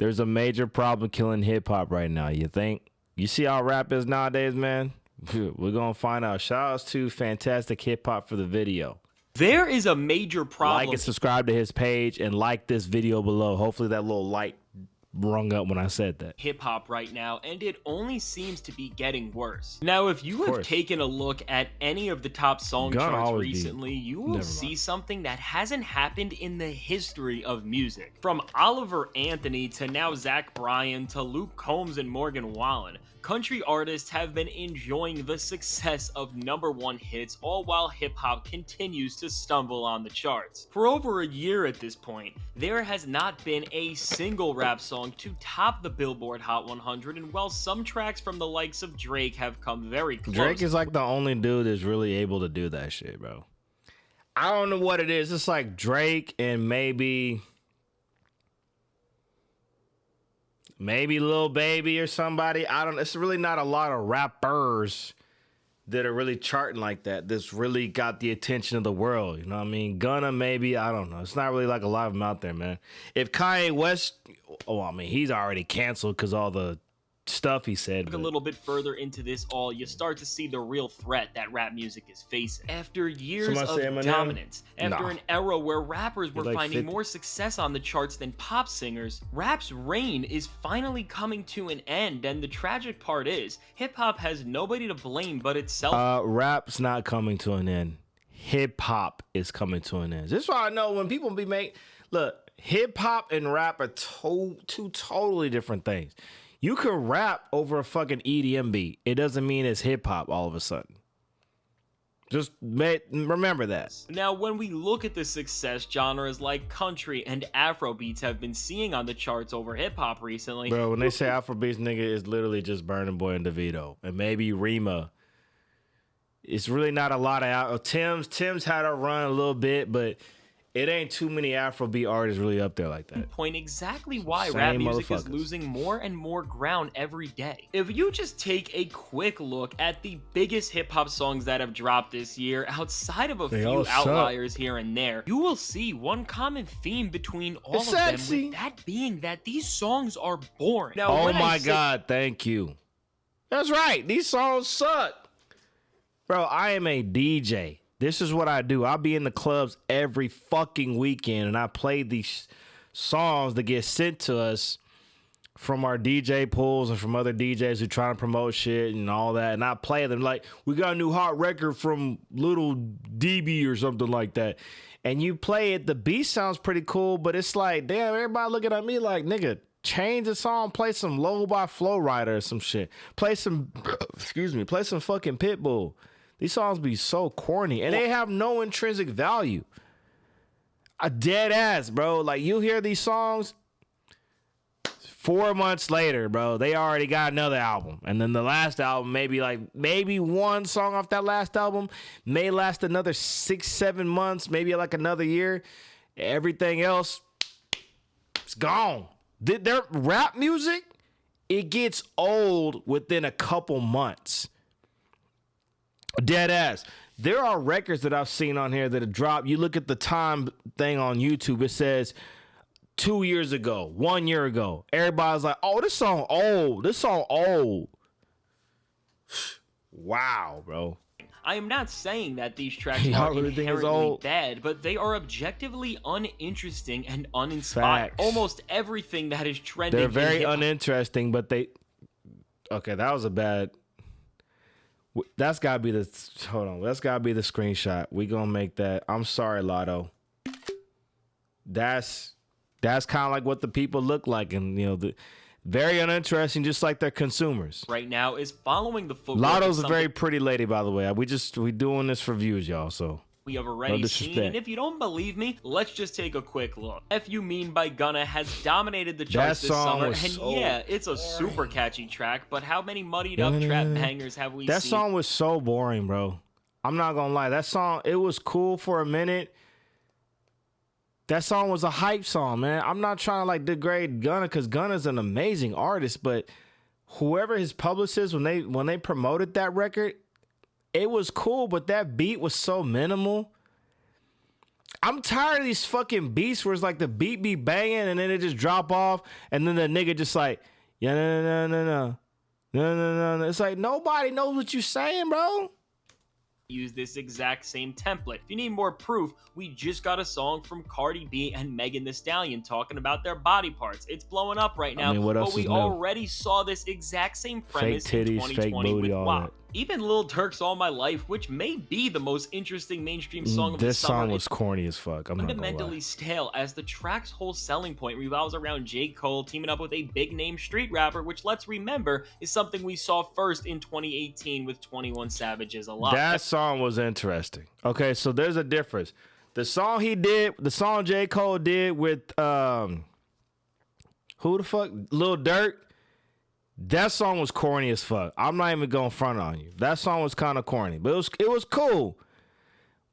There's a major problem killing hip hop right now. You think? You see how rap is nowadays, man? We're going to find out. Shout outs to Fantastic Hip Hop for the video. There is a major problem. Like and subscribe to his page and like this video below. Hopefully that little light rung up when I said that. Hip hop right now, and it only seems to be getting worse. Now, if you have taken a look at any of the top song charts recently, you will see something that hasn't happened in the history of music. From Oliver Anthony to now Zach Bryan to Luke Combs and Morgan Wallen, country artists have been enjoying the success of #1 hits, all while hip-hop continues to stumble on the charts. For over a year at this point, there has not been a single rap song to top the Billboard Hot 100, and while some tracks from the likes of Drake have come very close. Drake is like the only dude that's really able to do that shit, bro. I don't know what it is. It's like Drake and maybe Lil Baby or somebody. I don't. It's really not a lot of rappers that are really charting like that. That's really got the attention of the world. You know what I mean? Gunna maybe. I don't know. It's not really like a lot of them out there, man. If Kanye West, I mean, he's already canceled because all the stuff he said. A little bit further into this all, you start to see the real threat that rap music is facing. After years of dominance, after an era where rappers were finding more success on the charts than pop singers, rap's reign is finally coming to an end, and the tragic part is, hip-hop has nobody to blame but itself. Rap's not coming to an end. Hip-hop is coming to an end. This is why I know when people be look, hip-hop and rap are two totally different things. You can rap over a fucking EDM beat. It doesn't mean it's hip-hop all of a sudden. Just remember that. Now, when we look at the success genres like country and Afrobeats have been seeing on the charts over hip-hop recently. Bro, when they say Afrobeats, nigga, it's literally just Burna Boy and Davido. And maybe Rima. It's really not a lot of... Tim's had a run a little bit, but... it ain't too many Afrobeat artists really up there like that. Point exactly why rap music is losing more and more ground every day. If you just take a quick look at the biggest hip-hop songs that have dropped this year, outside of a few outliers here and there, you will see one common theme between all of them, with that being that these songs are boring. Now, oh my God, thank you. That's right, these songs suck. Bro, I am a DJ. This is what I do. I'll be in the clubs every fucking weekend, and I play these songs that get sent to us from our DJ pools and from other DJs who try to promote shit and all that. And I play them like, we got a new hot record from Little DB or something like that. And you play it, the beat sounds pretty cool, but it's like, damn, everybody looking at me like, nigga, change the song, play some Low by Flow Rider or some shit. Play some, play some fucking Pitbull. These songs be so corny, and they have no intrinsic value. A dead ass, bro. Like, you hear these songs, 4 months later, bro, they already got another album. And then the last album, maybe one song off that last album may last another 6-7 months, maybe like another year. Everything else, it's gone. Their rap music, it gets old within a couple months. Dead ass. There are records that I've seen on here that have dropped. You look at the time thing on YouTube, it says 2 years ago, 1 year ago. Everybody's like, oh, this song old. This song old. Wow, bro. I am not saying that these tracks are inherently bad, but they are objectively uninteresting and uninspired. Almost everything that is trending. They're very uninteresting, but they... Okay, that was a bad... That's gotta be the That's gotta be the screenshot. We gonna make that. I'm sorry, Lotto. That's kind of like what the people look like, and very uninteresting, just like their consumers. Right now is following the footwork. Lotto's a very pretty lady, by the way. We doing this for views, y'all. So we have already seen, and if you don't believe me, let's just take a quick look. F You Mean by Gunna has dominated the charts this summer, and yeah, it's a super catchy track, but how many muddied up trap bangers have we seen? That song was so boring, bro. I'm not gonna lie. That song, it was cool for a minute. That song was a hype song, man. I'm not trying to like degrade Gunna, because Gunna's an amazing artist, but whoever his publicist, when they promoted that record, it was cool, but that beat was so minimal. I'm tired of these fucking beats where it's like the beat be banging and then it just drop off and then the nigga just like, yeah, no. It's like nobody knows what you saying, bro. Use this exact same template. If you need more proof, we just got a song from Cardi B and Megan Thee Stallion talking about their body parts. It's blowing up right now, what else but we already saw this exact same premise fake titties, in 2020 fake booty, with all WAP. that. Even Lil Durk's All My Life, which may be the most interesting mainstream song of the summer. This song was corny as fuck. I'm fundamentally stale, as the track's whole selling point revolves around J. Cole teaming up with a big-name street rapper, which, let's remember, is something we saw first in 2018 with 21 Savage's Alive. That song was interesting. Okay, so there's a difference. The song J. Cole did with who the fuck? Lil Durk. That song was corny as fuck. I'm not even going front on you. That song was kind of corny, but it was cool.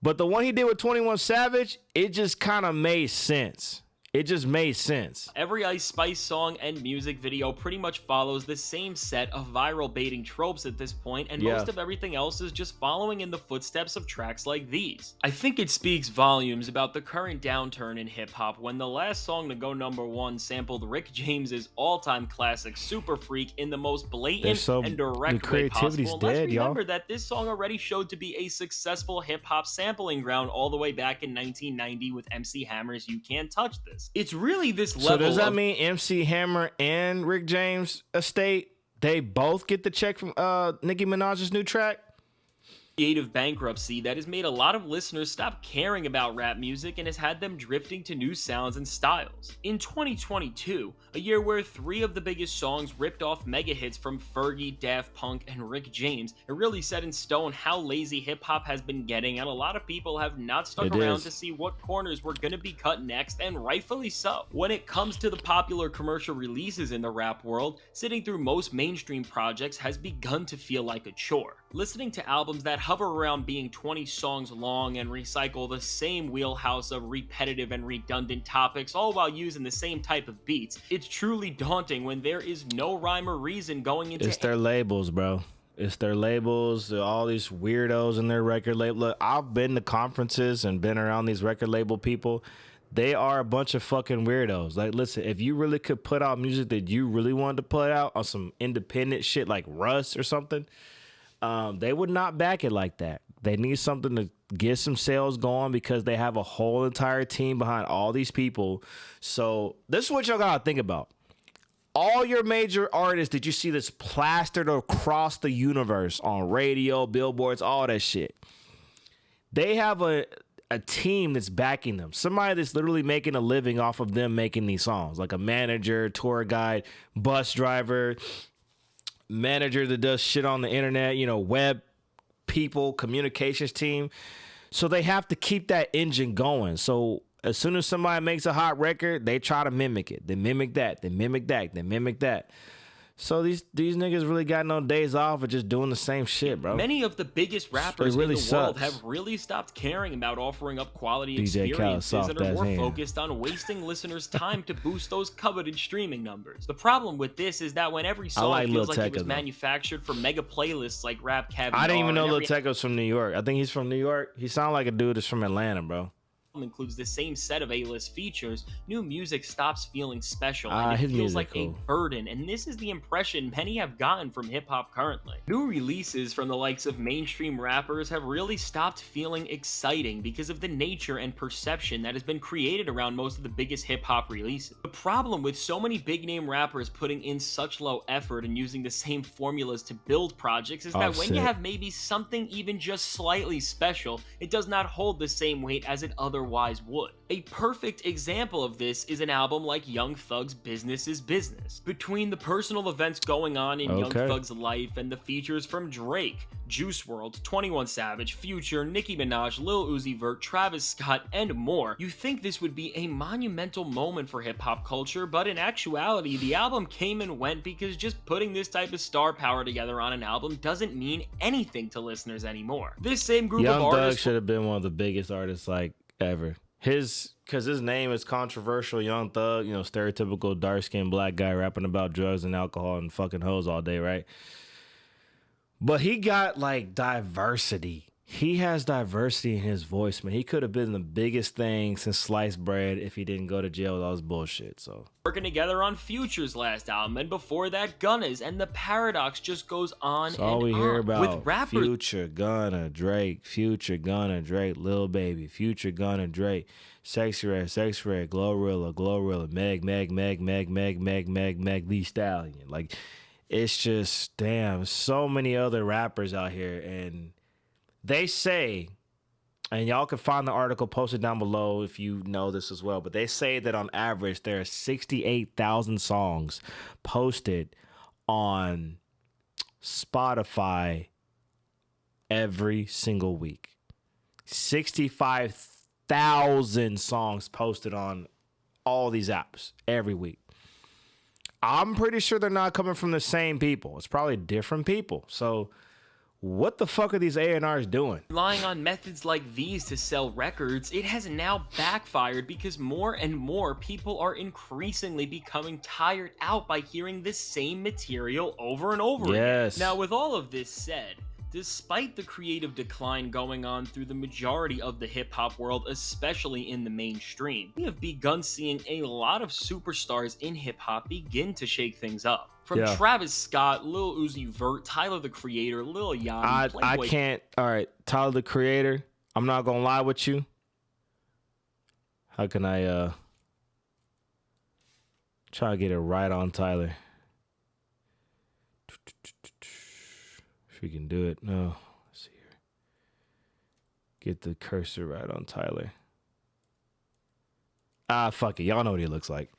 But the one he did with 21 Savage, it just kind of made sense. It just made sense. Every Ice Spice song and music video pretty much follows the same set of viral baiting tropes at this point, and most of everything else is just following in the footsteps of tracks like these. I think it speaks volumes about the current downturn in hip-hop when the last song to go #1 sampled Rick James's all-time classic Super Freak in the most blatant and direct way possible. And let's remember that this song already showed to be a successful hip-hop sampling ground all the way back in 1990 with MC Hammer's You Can't Touch This. It's really this level. So does that mean MC Hammer and Rick James estate, they both get the check from Nicki Minaj's new track? Creative bankruptcy that has made a lot of listeners stop caring about rap music and has had them drifting to new sounds and styles. In 2022, a year where 3 of the biggest songs ripped off mega hits from Fergie, Daft Punk, and Rick James, it really set in stone how lazy hip-hop has been getting, and a lot of people have not stuck around to see what corners were going to be cut next, and rightfully so. When it comes to the popular commercial releases in the rap world, sitting through most mainstream projects has begun to feel like a chore. Listening to albums that hover around being 20 songs long and recycle the same wheelhouse of repetitive and redundant topics, all while using the same type of beats, it's truly daunting when there is no rhyme or reason going into. It's their labels, bro. It's their labels. All these weirdos in their record label. Look, I've been to conferences and been around these record label people. They are a bunch of fucking weirdos. Like, listen, if you really could put out music that you really wanted to put out on some independent shit like Russ or something, they would not back it like that. They need something to get some sales going because they have a whole entire team behind all these people. So this is what y'all gotta think about. All your major artists that you see that's plastered across the universe on radio, billboards, all that shit, they have a team that's backing them. Somebody that's literally making a living off of them making these songs, like a manager, tour guide, bus driver, manager that does shit on the internet, web people, communications team. So they have to keep that engine going. So as soon as somebody makes a hot record, they try to mimic it. They mimic that. They mimic that. They mimic that. So these niggas really got no days off of just doing the same shit, bro. Many of the biggest rappers in the world have really stopped caring about offering up quality experiences and are more focused on wasting listeners' time to boost those coveted streaming numbers. The problem with this is that when every song feels like it was manufactured for mega playlists like Rap Caviar. I didn't even know Lil Tecca's from New York. I think he's from New York. He sounds like a dude that's from Atlanta, bro. Includes the same set of A-list features, new music stops feeling special and it feels like a burden, and this is the impression many have gotten from hip-hop currently. New releases from the likes of mainstream rappers have really stopped feeling exciting because of the nature and perception that has been created around most of the biggest hip-hop releases. The problem with so many big-name rappers putting in such low effort and using the same formulas to build projects is that when you have maybe something even just slightly special, it does not hold the same weight as it otherwise would. A perfect example of this is an album like Young Thug's Business is Business. Between the personal events going on in Young Thug's life and the features from Drake, Juice WRLD, 21 Savage, Future, Nicki Minaj, Lil Uzi Vert, Travis Scott, and more, you think this would be a monumental moment for hip-hop culture, but in actuality, the album came and went because just putting this type of star power together on an album doesn't mean anything to listeners anymore. This same group of artists... Young Thug should have been one of the biggest artists, ever. Because his name is controversial, Young Thug, stereotypical dark-skinned black guy rapping about drugs and alcohol and fucking hoes all day, right? But he got diversity. He has diversity in his voice, man. He could have been the biggest thing since sliced bread if he didn't go to jail with all his bullshit. So working together on Future's last album, and before that, Gunna's, and the paradox just goes on that's all we on. hear about. With rappers, Future, Gunna, Drake, Future, Gunna, Drake, Lil Baby, Future, Gunna, Drake, Sexy Red, Glorilla, Meg, Thee Stallion. Like, it's just, damn, so many other rappers out here, and they say, and y'all can find the article posted down below if you know this as well, but they say that on average there are 68,000 songs posted on Spotify every single week. 65,000 songs posted on all these apps every week. I'm pretty sure they're not coming from the same people. It's probably different people. So what the fuck are these A&Rs doing? Relying on methods like these to sell records, it has now backfired because more and more people are increasingly becoming tired out by hearing the same material over and over again. Now, with all of this said, despite the creative decline going on through the majority of the hip-hop world, especially in the mainstream, we have begun seeing a lot of superstars in hip-hop begin to shake things up. From Travis Scott, Lil Uzi Vert, Tyler the Creator, Lil Yachty, Playboy. I can't. All right, Tyler the Creator. I'm not gonna lie with you. How can I try to get it right on Tyler? If we can do it. No. Let's see here. Get the cursor right on Tyler. Fuck it. Y'all know what he looks like.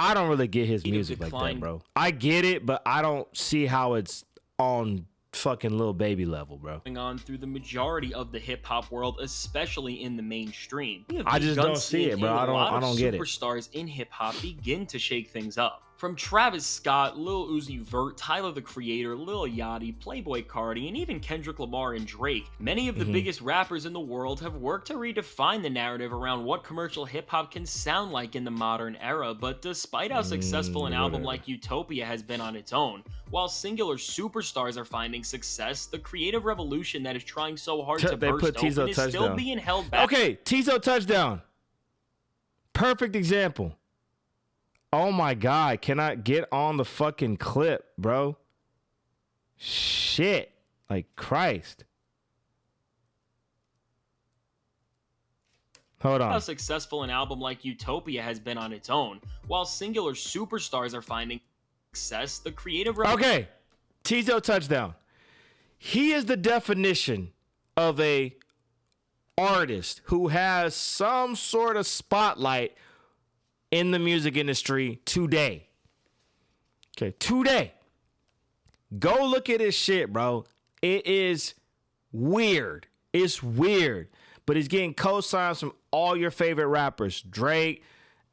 I don't really get his music like that, bro. I get it, but I don't see how it's on fucking Lil Baby level, bro. Going on through the majority of the hip hop world, especially in the mainstream. I just don't see it, bro. I don't get it. Superstars in hip hop begin to shake things up. From Travis Scott, Lil Uzi Vert, Tyler the Creator, Lil Yachty, Playboy Cardi, and even Kendrick Lamar and Drake, many of the biggest rappers in the world have worked to redefine the narrative around what commercial hip-hop can sound like in the modern era, but despite how successful an album like Utopia has been on its own, while singular superstars are finding success, the creative revolution that is trying so hard to burst open is still being held back. Okay, Tizo touchdown. Perfect example. Oh my God, can I get on the fucking clip, bro? Shit. Like, Christ. Hold on. How successful an album like Utopia has been on its own, while singular superstars are finding success, the creative... Okay, Tizo touchdown. He is the definition of a artist who has some sort of spotlight in the music industry today. Okay, today. Go look at his shit, bro. It is weird. It's weird. But he's getting co-signs from all your favorite rappers. Drake,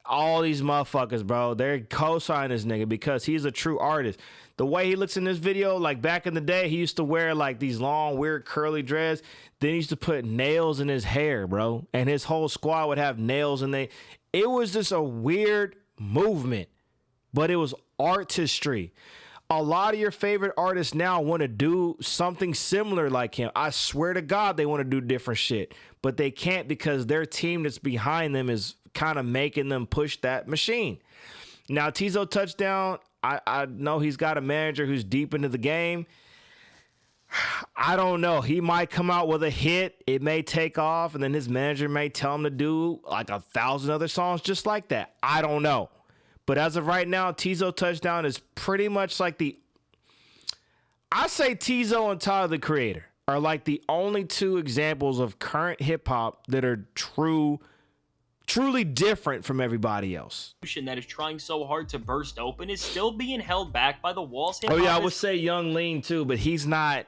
all these motherfuckers, bro. They're co-signing this nigga because he's a true artist. The way he looks in this video, like back in the day, he used to wear like these long, weird, curly dreads. Then he used to put nails in his hair, bro. And his whole squad would have nails in they. It was just a weird movement, but it was artistry. A lot of your favorite artists now want to do something similar like him. I swear to God, they want to do different shit, but they can't because their team that's behind them is kind of making them push that machine. Now, Tizo touchdown. I know he's got a manager who's deep into the game. I don't know. He might come out with a hit. It may take off, and then his manager may tell him to do like 1,000 other songs just like that. I don't know. But as of right now, Tizo touchdown is pretty much like I say Tizo and Tyler the Creator are like the only two examples of current hip hop that are truly different from everybody else. That is trying so hard to burst open is still being held back by the walls. Oh yeah, I would say Young Lean too, but he's not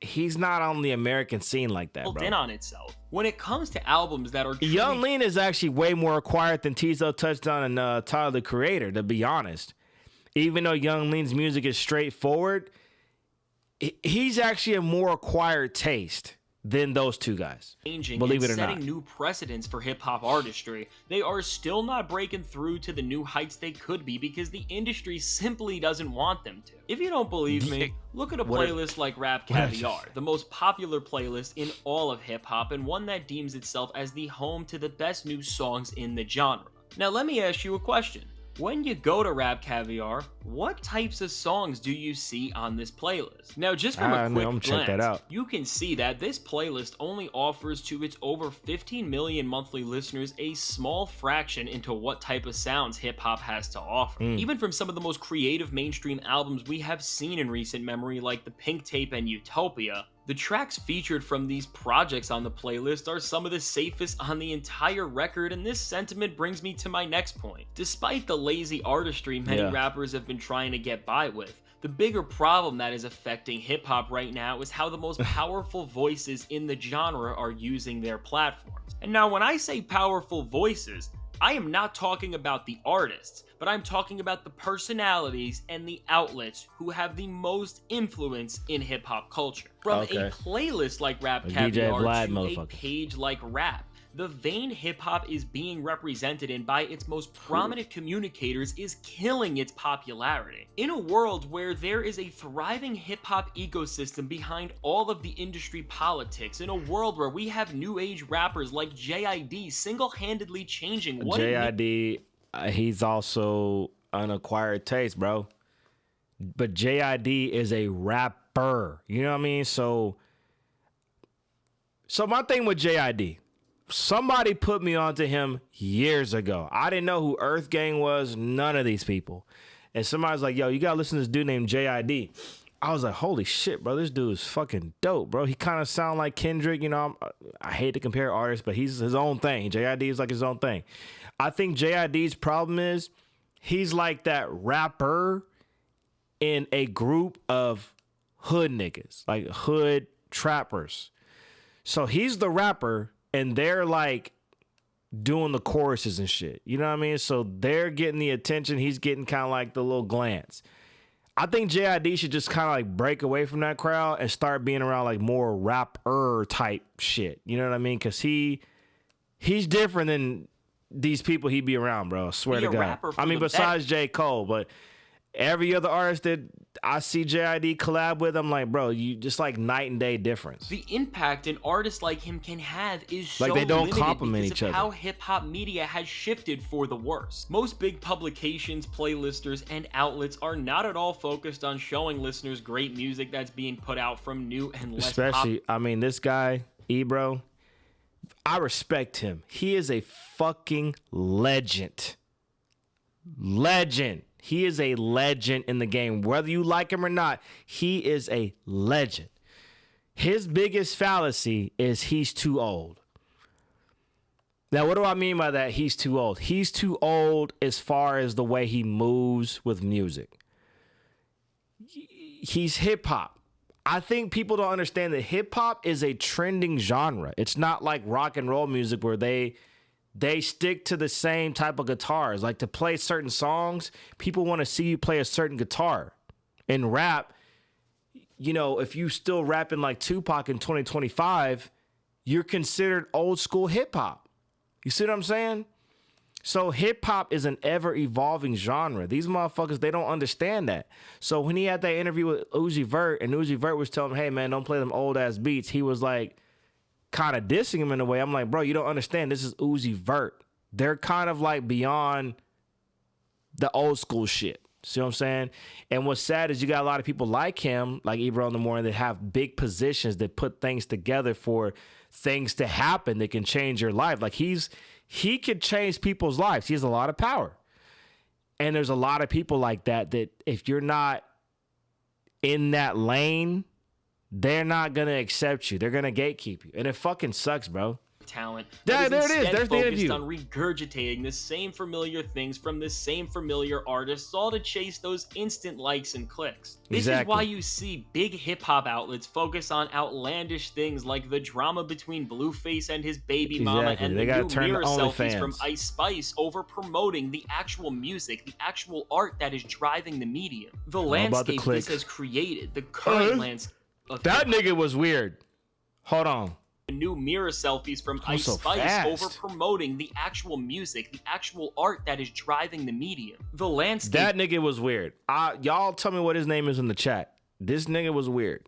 on the American scene like that, bro. In on itself. When it comes to albums that are Young Lean is actually way more acquired than Tizo touchdown and Tyler the Creator, to be honest. Even though Young Lean's music is straightforward, he's actually a more acquired taste than those two guys. Believe it or not. Setting new precedents for hip-hop artistry, they are still not breaking through to the new heights they could be because the industry simply doesn't want them to. If you don't believe me, look at a playlist like Rap Caviar, the most popular playlist in all of hip-hop and one that deems itself as the home to the best new songs in the genre. Now let me ask you a question. When you go to Rap Caviar, what types of songs do you see on this playlist? Now, just from a quick glance, you can see that this playlist only offers to its over 15 million monthly listeners a small fraction into what type of sounds hip-hop has to offer. Even from some of the most creative mainstream albums we have seen in recent memory, like the Pink Tape and Utopia, the tracks featured from these projects on the playlist are some of the safest on the entire record, and this sentiment brings me to my next point. Despite the lazy artistry many rappers have been trying to get by with, the bigger problem that is affecting hip-hop right now is how the most powerful voices in the genre are using their platforms. And now when I say powerful voices, I am not talking about the artists, but I'm talking about the personalities and the outlets who have the most influence in hip-hop culture. From a playlist like Rap Caviar to a page like Rap, the vein hip-hop is being represented in by its most prominent communicators is killing its popularity. In a world where there is a thriving hip-hop ecosystem behind all of the industry politics, in a world where we have new age rappers like JID single-handedly changing what JID, he's also an acquired taste, bro. But JID is a rapper. You know what I mean? So my thing with JID, somebody put me onto him years ago. I didn't know who Earth Gang was, none of these people. And somebody's like, yo, you gotta listen to this dude named JID. I was like, holy shit, bro, this dude is fucking dope, bro. He kind of sound like Kendrick, you know. I hate to compare artists, but he's his own thing. JID is like his own thing. I think JID's problem is he's like that rapper in a group of hood niggas, like hood trappers. So he's the rapper, and they're like doing the choruses and shit. You know what I mean? So they're getting the attention. He's getting kind of like the little glance. I think JID should just kind of like break away from that crowd and start being around like more rapper type shit. You know what I mean? Because he's different than these people he be around, bro. I swear to God. I mean, besides J. Cole, but every other artist that I see JID collab with, I'm like, bro, you just like night and day difference. The impact an artist like him can have is so like they don't limited compliment because each of other. how hip-hop media has shifted for the worse. Most big publications, playlisters, and outlets are not at all focused on showing listeners great music that's being put out from new and less Especially, I mean, this guy, Ebro, I respect him. He is a fucking legend. Legend. He is a legend in the game. Whether you like him or not, he is a legend. His biggest fallacy is he's too old. Now, what do I mean by that? He's too old. He's too old as far as the way he moves with music. He's hip hop. I think people don't understand that hip hop is a trending genre. It's not like rock and roll music where they stick to the same type of guitars. Like to play certain songs, people want to see you play a certain guitar. In rap, you know, if you still rapping like Tupac in 2025, you're considered old school hip hop. You see what I'm saying? So hip hop is an ever evolving genre. These motherfuckers, they don't understand that. So when he had that interview with Uzi Vert and Uzi Vert was telling him, hey man, don't play them old ass beats, he was like, kind of dissing him in a way. I'm like, bro, you don't understand. This is Uzi Vert. They're kind of like beyond the old school shit. See what I'm saying? And what's sad is you got a lot of people like him, like Ebro in the Morning, that have big positions that put things together for things to happen that can change your life. Like he could change people's lives. He has a lot of power. And there's a lot of people like that if you're not in that lane, they're not going to accept you. They're going to gatekeep you. And it fucking sucks, bro. Talent. There it is. There's the interview. On regurgitating the same familiar things from the same familiar artists, all to chase those instant likes and clicks. This is why you see big hip-hop outlets focus on outlandish things like the drama between Blueface and his baby mama and the new mirror selfies from Ice Spice over promoting the actual music, the actual art that is driving the medium. The landscape this has created, the current landscape. That nigga was weird. Hold on. New mirror selfies from Ice Spice fast. over promoting the actual music, the actual art that is driving the medium. The landscape. That nigga was weird. Y'all tell me what his name is in the chat. This nigga was weird.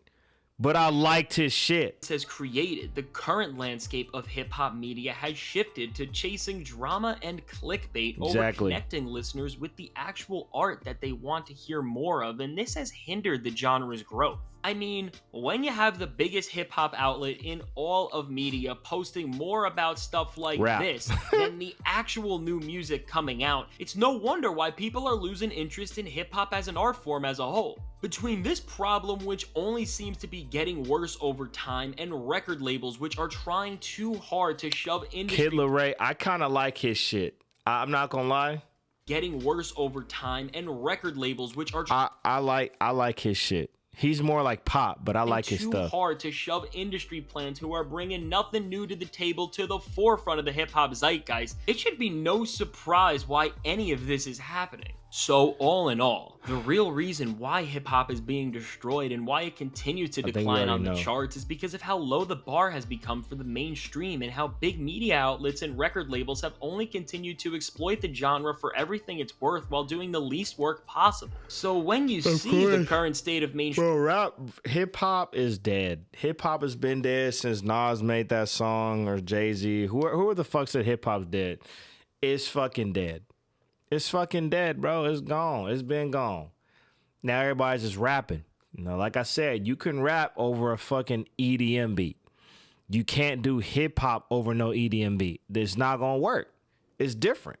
But I liked his shit. Has created the current landscape of hip-hop media has shifted to chasing drama and clickbait over connecting listeners with the actual art that they want to hear more of, and this has hindered the genre's growth. I mean, when you have the biggest hip-hop outlet in all of media posting more about stuff like this than the actual new music coming out, it's no wonder why people are losing interest in hip-hop as an art form as a whole. Between this problem, which only seems to be getting worse over time, and record labels which are trying too hard to shove industry... Kid Laroi, I kind of like his shit. I'm not gonna lie. Getting worse over time, and record labels which are... I like his shit. He's more like pop, but I like his stuff. Too hard to shove industry plans who are bringing nothing new to the table to the forefront of the hip-hop zeitgeist. It should be no surprise why any of this is happening. So all in all, the real reason why hip-hop is being destroyed and why it continues to decline on the charts is because of how low the bar has become for the mainstream and how big media outlets and record labels have only continued to exploit the genre for everything it's worth while doing the least work possible. So when you see the current state of mainstream... Bro, hip-hop is dead. Hip-hop has been dead since Nas made that song, or Jay-Z. Who are the fucks that hip-hop's dead? It's fucking dead. It's fucking dead, bro. It's gone. It's been gone. Now everybody's just rapping. You know, like I said, you can rap over a fucking EDM beat. You can't do hip hop over no EDM beat. It's not gonna work. It's different.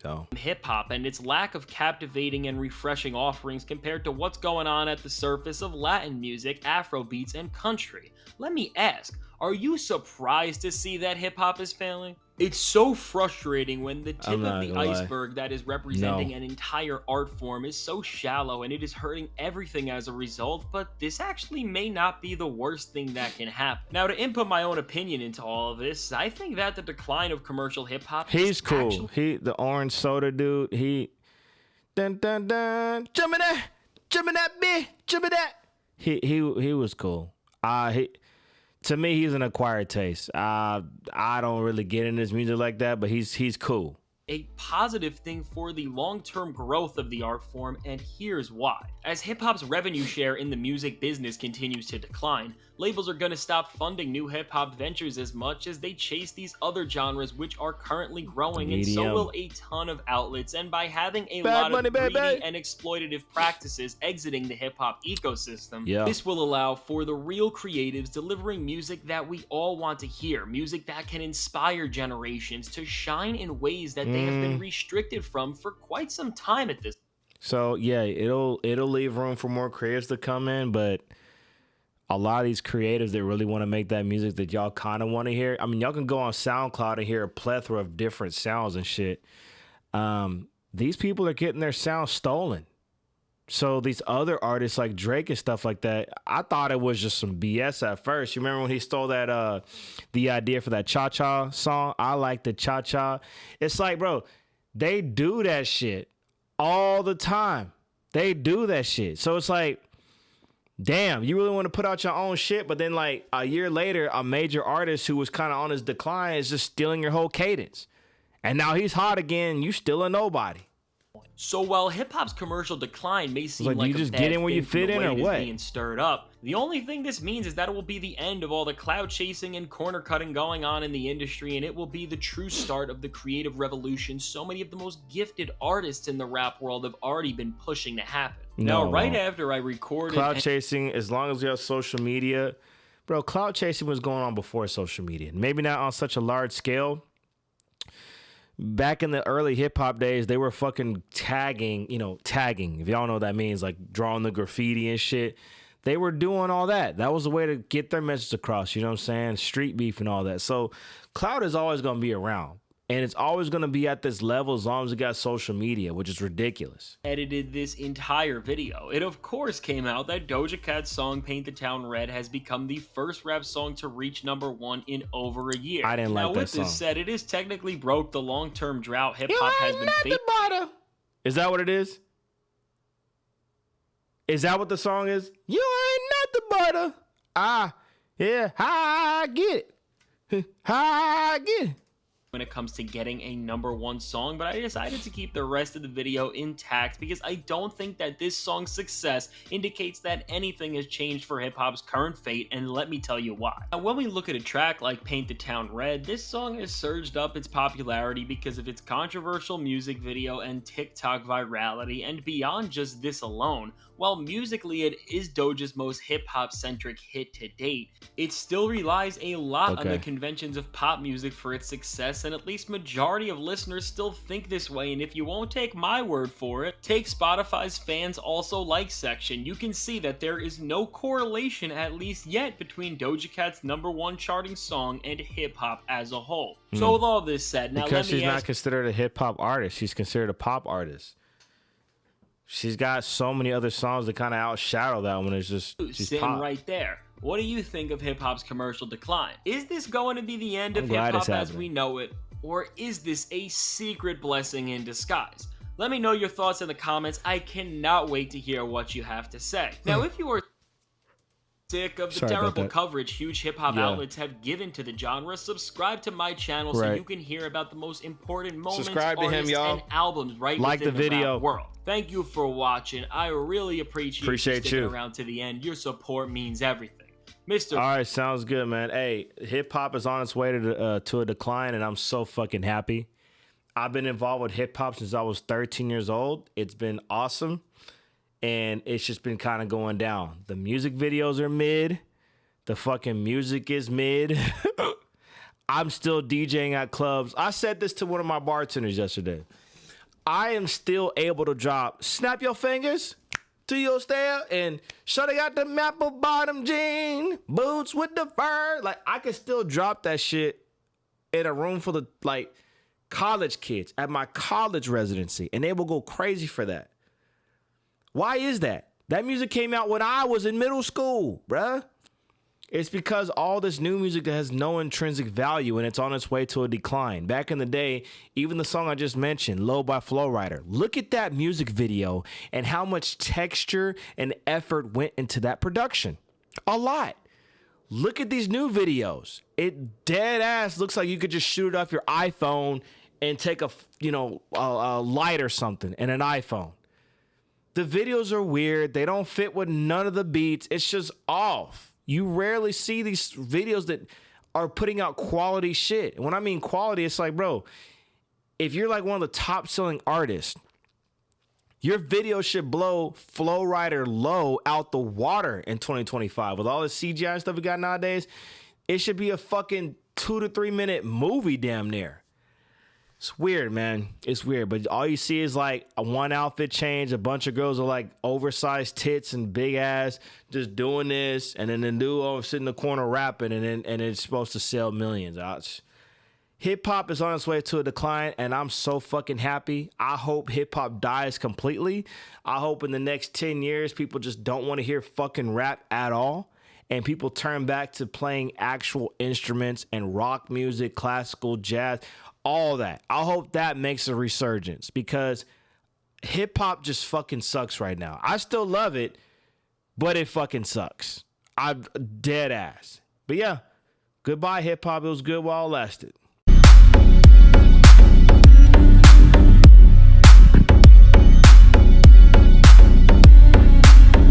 So hip hop and its lack of captivating and refreshing offerings compared to what's going on at the surface of Latin music, Afro beats, and country. Let me ask, are you surprised to see that hip hop is failing? It's so frustrating when the tip of the iceberg that is representing an entire art form is so shallow and it is hurting everything as a result, but this actually may not be the worst thing that can happen. Now, to input my own opinion into all of this, I think that the decline of commercial hip-hop... He's cool. The orange soda dude, he... Dun dun dun! Jump in that bitch! Jump in that! He was cool. To me, he's an acquired taste. I don't really get in his music like that, but he's cool. A positive thing for the long-term growth of the art form, and here's why. As hip-hop's revenue share in the music business continues to decline, labels are going to stop funding new hip-hop ventures as much as they chase these other genres which are currently growing, and so will a ton of outlets, and by having a lot of greedy and exploitative practices exiting the hip-hop ecosystem, this will allow for the real creatives delivering music that we all want to hear, music that can inspire generations to shine in ways that they have been restricted from for quite some time at this. So yeah, it'll leave room for more creatives to come in, but a lot of these creatives that really want to make that music that y'all kind of want to hear. I mean, y'all can go on SoundCloud and hear a plethora of different sounds and shit. These people are getting their sound stolen. So these other artists like Drake and stuff like that, I thought it was just some BS at first. You remember when he stole that the idea for that cha-cha song? I like the cha-cha. It's like, bro, they do that shit all the time. They do that shit. So it's like, damn, you really want to put out your own shit, but then like a year later, a major artist who was kind of on his decline is just stealing your whole cadence. And now he's hot again, you still a nobody. So while hip-hop's commercial decline may seem like you just get in where you fit in or what? Being stirred up, the only thing this means is that it will be the end of all the cloud chasing and corner cutting going on in the industry, and it will be the true start of the creative revolution so many of the most gifted artists in the rap world have already been pushing to happen. Now, right after I recorded... Cloud chasing, as long as you have social media... Bro, cloud chasing was going on before social media. Maybe not on such a large scale. Back in the early hip-hop days, they were fucking tagging, tagging. If y'all know what that means, like drawing the graffiti and shit. They were doing all that. That was a way to get their message across, you know what I'm saying? Street beef and all that. So cloud is always going to be around. And it's always going to be at this level as long as it got social media, which is ridiculous. Edited this entire video. It of course came out that Doja Cat's song Paint the Town Red has become the first rap song to reach #1 in over a year. I didn't like that song. Now with this said, it is technically broke the long-term drought hip-hop has been facing. Is that what it is? Is that what the song is? You ain't not the butter. Yeah, I get it. I get it. When it comes to getting a #1 song, but I decided to keep the rest of the video intact because I don't think that this song's success indicates that anything has changed for hip-hop's current fate, and let me tell you why. Now, when we look at a track like Paint the Town Red, this song has surged up its popularity because of its controversial music video and TikTok virality, and beyond just this alone, while musically it is Doja's most hip-hop centric hit to date, it still relies a lot on the conventions of pop music for its success, and at least majority of listeners still think this way. And if you won't take my word for it, take Spotify's fans also like section. You can see that there is no correlation, at least yet, between Doja Cat's #1 charting song and hip-hop as a whole. So with all this said, now because she's not considered a hip-hop artist, she's considered a pop artist. She's got so many other songs that kind of outshadow that one. It's just sitting pop. Right there. What do you think of hip-hop's commercial decline? Is this going to be the end of hip-hop as we know it, or is this a secret blessing in disguise? Let me know your thoughts in the comments. I cannot wait to hear what you have to say. Now, if you are sick of the terrible coverage huge hip-hop outlets have given to the genre, subscribe to my channel so you can hear about the most important moments, artists, and albums within the video rap world. Thank you for watching. I really appreciate you sticking around to the end. Your support means everything. All right, sounds good, man. Hey, hip-hop is on its way to a decline, and I'm so fucking happy. I've been involved with hip-hop since I was 13 years old. It's been awesome. And it's just been kind of going down. The music videos are mid. The fucking music is mid. I'm still DJing at clubs. I said this to one of my bartenders yesterday. I am still able to drop Snap Your Fingers to Your Stare and Shorty got the apple bottom jean, boots with the fur. Like, I can still drop that shit in a room full of, like, college kids at my college residency, and they will go crazy for that. Why is that? That music came out when I was in middle school, bruh. It's because all this new music that has no intrinsic value and it's on its way to a decline. Back in the day, even the song I just mentioned, Low by Flow Rider, look at that music video and how much texture and effort went into that production. A lot. Look at these new videos. It dead ass looks like you could just shoot it off your iPhone and take a light or something and an iPhone. The videos are weird. They don't fit with none of the beats. It's just off. You rarely see these videos that are putting out quality shit. And when I mean quality, it's like, bro, if you're like one of the top selling artists, your video should blow Flow Rider Low out the water in 2025. With all the CGI stuff we got nowadays, it should be a fucking 2 to 3 minute movie damn near. It's weird, man. It's weird. But all you see is like a one outfit change. A bunch of girls are like oversized tits and big ass just doing this. And then the dude sitting in the corner rapping and it's supposed to sell millions. Hip hop is on its way to a decline and I'm so fucking happy. I hope hip hop dies completely. I hope in the next 10 years people just don't want to hear fucking rap at all. And people turn back to playing actual instruments and rock music, classical, jazz, all that. I hope that makes a resurgence because hip hop just fucking sucks right now. I still love it, but it fucking sucks. I'm dead ass. But yeah, goodbye hip hop. It was good while it lasted.